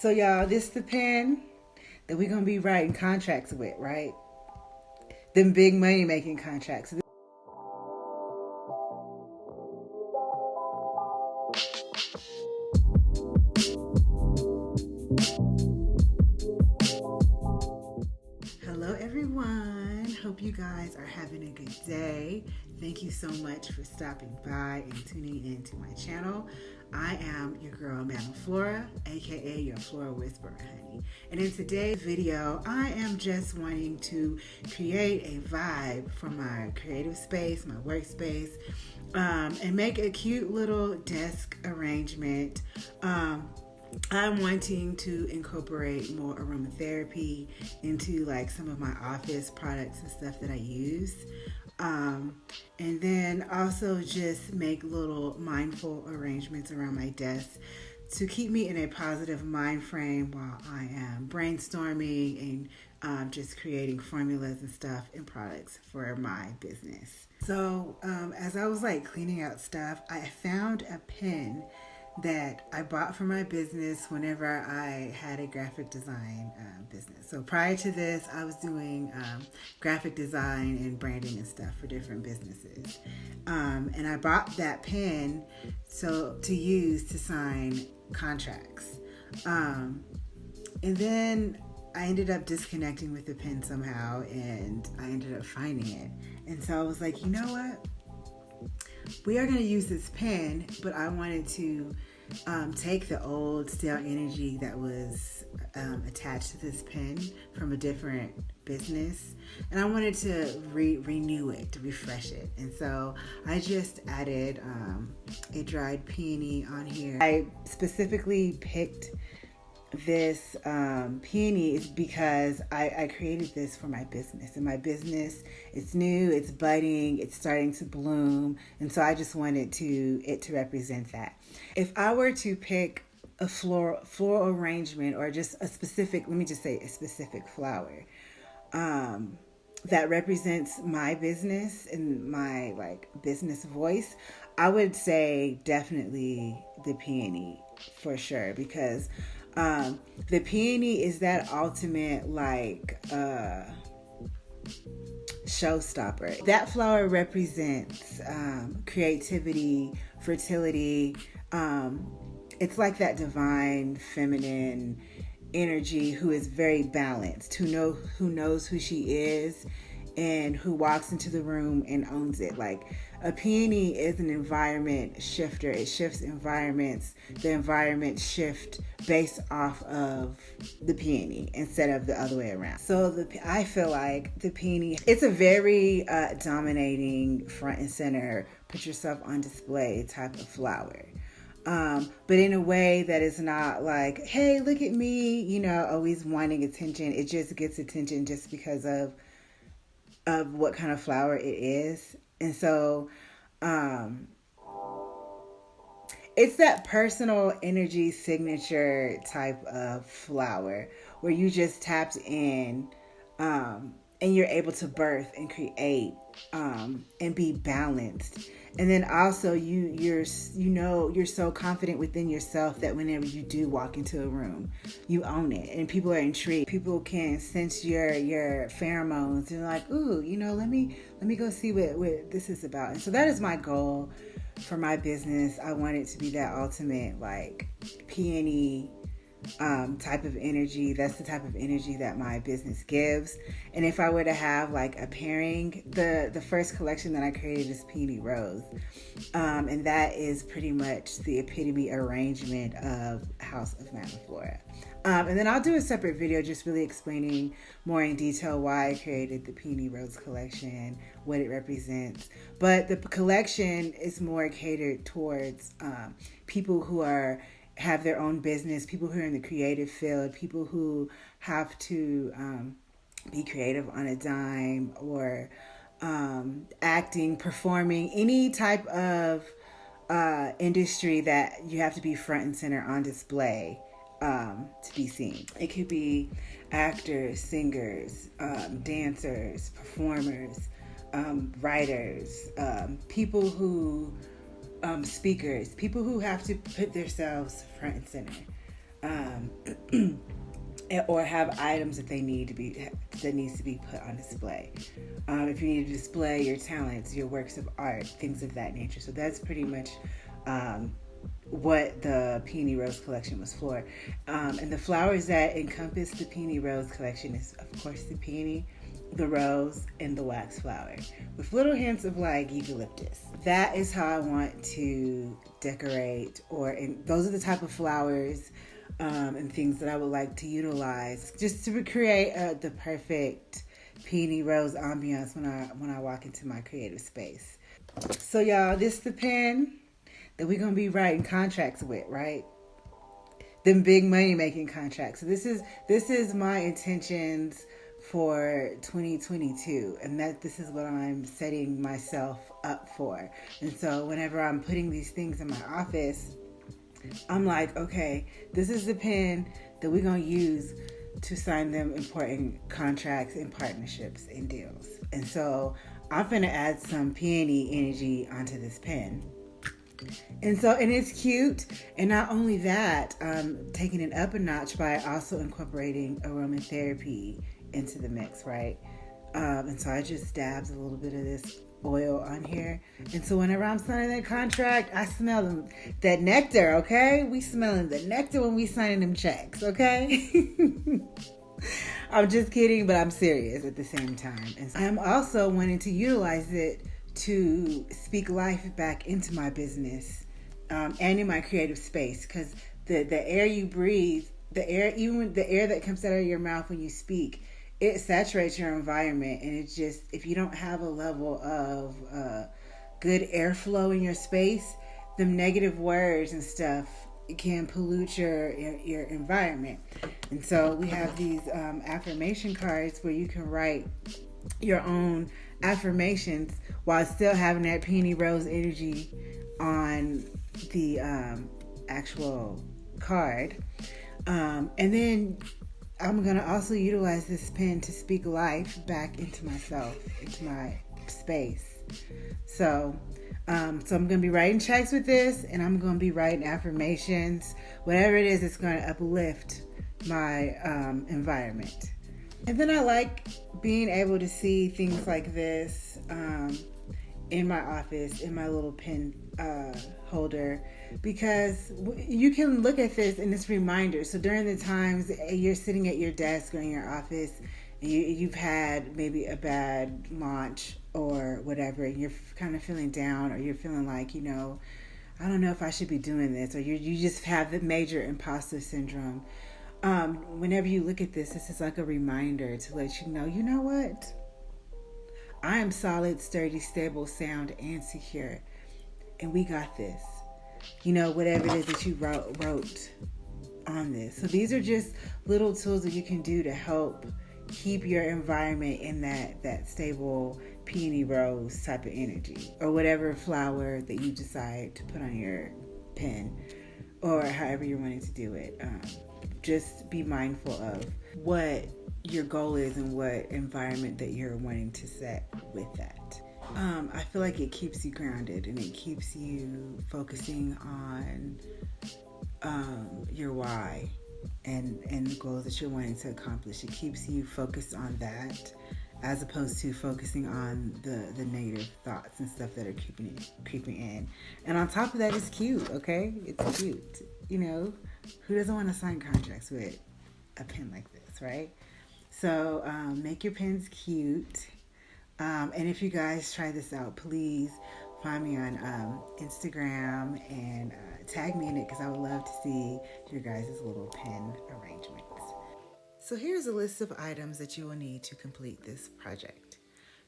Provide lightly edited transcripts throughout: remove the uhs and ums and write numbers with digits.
So y'all, this the pen that we're gonna be writing contracts with, right? Them big money making contracts. Hello everyone. Hope you guys are having a good day. Thank you so much for stopping by and tuning in to my channel. I am your girl, Madam Flora, aka your Flora Whisperer, honey. And in today's video, I am just wanting to create a vibe for my creative space, my workspace, and make a cute little desk arrangement. I'm wanting to incorporate more aromatherapy into like some of my office products and stuff that I use. And then also just make little mindful arrangements around my desk to keep me in a positive mind frame while I am brainstorming and just creating formulas and stuff and products for my business. So as I was like cleaning out stuff, I found a pen that I bought for my business whenever I had a graphic design business. So prior to this, I was doing graphic design and branding and stuff for different businesses. And I bought that pen to use to sign contracts. And then I ended up disconnecting with the pen somehow, and I ended up finding it. And so I was like, you know what? We are going to use this pen, but I wanted to take the old stale energy that was attached to this pen from a different business, and I wanted to renew it, to refresh it. And so I just added a dried peony on here. I specifically picked this peony is because I created this for my business, and my business, it's new, it's budding, it's starting to bloom, and so I just wanted it to represent that. If I were to pick a floral arrangement, or just a specific, let me just say a specific flower that represents my business and my like business voice, I would say definitely the peony for sure, because the peony is that ultimate like showstopper. That flower represents creativity, fertility. It's like that divine feminine energy who is very balanced, who knows who she is and who walks into the room and owns it. Like a peony is an environment shifter. It shifts environments. The environment shift based off of the peony instead of the other way around. So I feel like the peony, it's a very dominating, front and center, put yourself on display type of flower. But in a way that is not like, hey, look at me, always wanting attention. It just gets attention just because of what kind of flower it is. And so it's that personal energy signature type of flower where you just tapped in and you're able to birth and create and be balanced. And then also you're so confident within yourself that whenever you do walk into a room, you own it, and people are intrigued. People can sense your pheromones. They're like, ooh, let me go see what this is about. And so that is my goal for my business. I want it to be that ultimate like peony type of energy. That's the type of energy that my business gives. And if I were to have like a pairing, the first collection that I created is Peony Rose, and that is pretty much the epitome arrangement of House of Madam Flora. And then I'll do a separate video just really explaining more in detail why I created the Peony Rose Collection, what it represents. But the collection is more catered towards people who have their own business, people who are in the creative field, people who have to be creative on a dime, or acting, performing, any type of industry that you have to be front and center on display to be seen. It could be actors, singers, dancers, performers, writers, people who speakers, people who have to put themselves front and center. or have items that needs to be put on display. If you need to display your talents, your works of art, things of that nature. So that's pretty much what the Peony Rose Collection was for. And the flowers that encompass the Peony Rose Collection is, of course, the peony, the rose, and the wax flower, with little hints of like eucalyptus. That is how I want to decorate, those are the type of flowers and things that I would like to utilize just to create the perfect peony rose ambiance when I walk into my creative space. So y'all, this is the pen that we're gonna be writing contracts with, right? Them big money making contracts. So this is my intentions for 2022, and that this is what I'm setting myself up for. And so whenever I'm putting these things in my office, I'm like, okay, this is the pen that we're gonna use to sign them important contracts and partnerships and deals. And so I'm gonna add some peony energy onto this pen. And it's cute. And not only that, taking it up a notch by also incorporating aromatherapy into the mix, right? And so I just dabs a little bit of this oil on here. And so whenever I'm signing that contract, I smell that nectar, okay? We smelling the nectar when we signing them checks, okay? I'm just kidding, but I'm serious at the same time. And so I'm also wanting to utilize it to speak life back into my business and in my creative space, because the air you breathe, even the air that comes out of your mouth when you speak, it saturates your environment. And it's just, if you don't have a level of good airflow in your space, them negative words and stuff can pollute your environment. And so we have these affirmation cards where you can write your own affirmations while still having that peony rose energy on the actual card. And then I'm going to also utilize this pen to speak life back into myself, into my space. So I'm going to be writing checks with this, and I'm going to be writing affirmations, whatever it is that's going to uplift my environment. And then I like being able to see things like this in my office, in my little pen holder, because you can look at this and it's reminders. So during the times you're sitting at your desk or in your office, and you've had maybe a bad launch or whatever, and you're kind of feeling down, or you're feeling like, I don't know if I should be doing this, or you just have the major imposter syndrome. Whenever you look at this is like a reminder to let you know what? I am solid, sturdy, stable, sound, and secure. And we got this. Whatever it is that you wrote on this. So these are just little tools that you can do to help keep your environment in that stable peony rose type of energy, or whatever flower that you decide to put on your pen, or however you're wanting to do it. Just be mindful of what your goal is and what environment that you're wanting to set with that. I feel like it keeps you grounded, and it keeps you focusing on your why and the goals that you're wanting to accomplish. It keeps you focused on that, as opposed to focusing on the negative thoughts and stuff that are creeping in. And on top of that, it's cute, okay? It's cute. Who doesn't want to sign contracts with a pen like this, right? So make your pens cute. And if you guys try this out, please find me on Instagram and tag me in it, because I would love to see your guys' little pen arrangements. So here's a list of items that you will need to complete this project.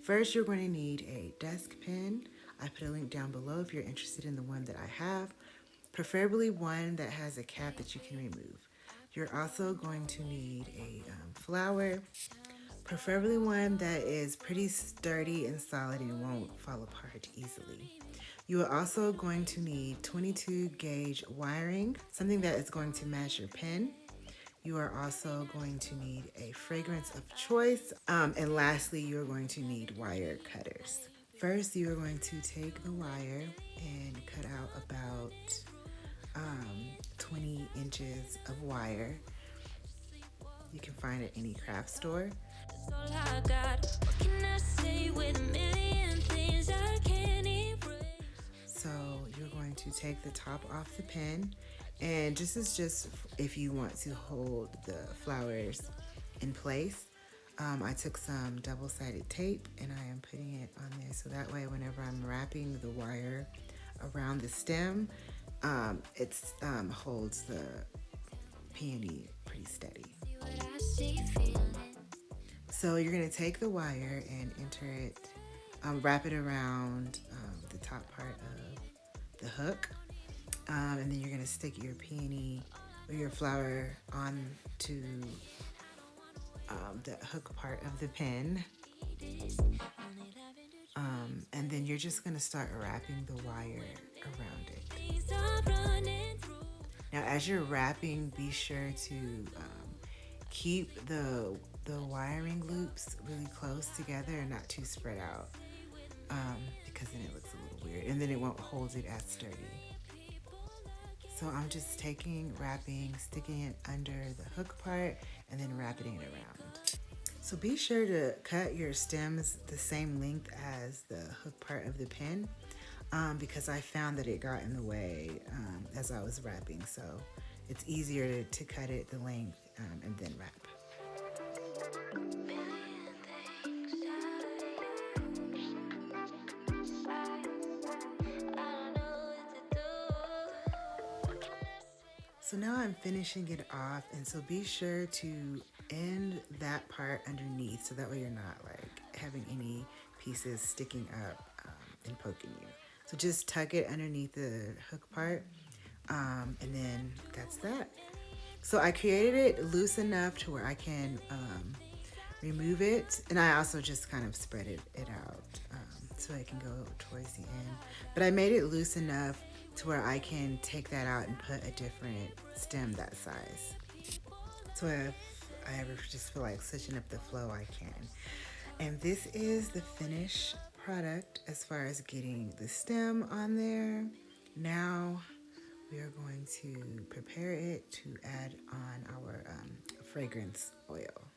First, you're going to need a desk pen. I put a link down below if you're interested in the one that I have, preferably one that has a cap that you can remove. You're also going to need a flower, preferably one that is pretty sturdy and solid and won't fall apart easily. You are also going to need 22 gauge wiring, something that is going to match your pen. You are also going to need a fragrance of choice. And lastly, you're going to need wire cutters. First, you are going to take the wire and cut out about 20 inches of wire. You can find it at any craft store. That's all I got. What can I say with a million things I can't erase? So you're going to take the top off the pen, and this is just if you want to hold the flowers in place. I took some double-sided tape and I am putting it on there so that way whenever I'm wrapping the wire around the stem, it holds the peony pretty steady. See what I see, feeling. So you're going to take the wire and enter it, wrap it around the top part of the hook, and then you're going to stick your peony or your flower on to the hook part of the pen, and then you're just going to start wrapping the wire around it. Things I'm running through. Now as you're wrapping, be sure to keep the wiring loops really close together and not too spread out, because then it looks a little weird and then it won't hold it as sturdy. So I'm just wrapping, sticking it under the hook part and then wrapping it around. So be sure to cut your stems the same length as the hook part of the pen, because I found that it got in the way as I was wrapping. So it's easier to cut it the length and then wrap. So now I'm finishing it off, and so be sure to end that part underneath so that way you're not like having any pieces sticking up and poking you. So just tuck it underneath the hook part, and then that's that. So I created it loose enough to where I can remove it, and I also just kind of spread it out so it can go towards the end. But I made it loose enough to where I can take that out and put a different stem that size. So if I ever just feel like switching up the flow, I can. And this is the finished product as far as getting the stem on there. Now we are going to prepare it to add on our fragrance oil.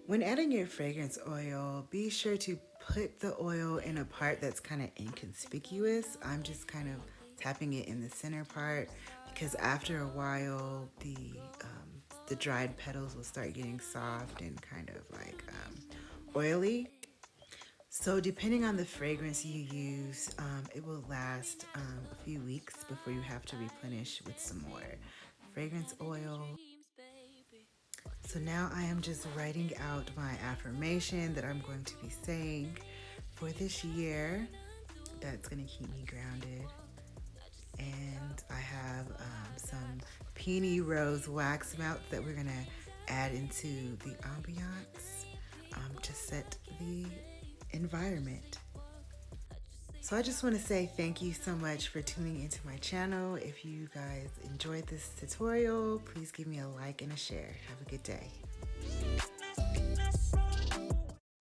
When adding your fragrance oil, be sure to put the oil in a part that's kind of inconspicuous. I'm just kind of tapping it in the center part because after a while, the dried petals will start getting soft and kind of like oily. So depending on the fragrance you use, it will last a few weeks before you have to replenish with some more fragrance oil. So now I am just writing out my affirmation that I'm going to be saying for this year that's going to keep me grounded. And I have some Peony Rose wax melts that we're going to add into the ambiance to set the environment. So I just want to say thank you so much for tuning into my channel. If you guys enjoyed this tutorial, please give me a like and a share. Have a good day.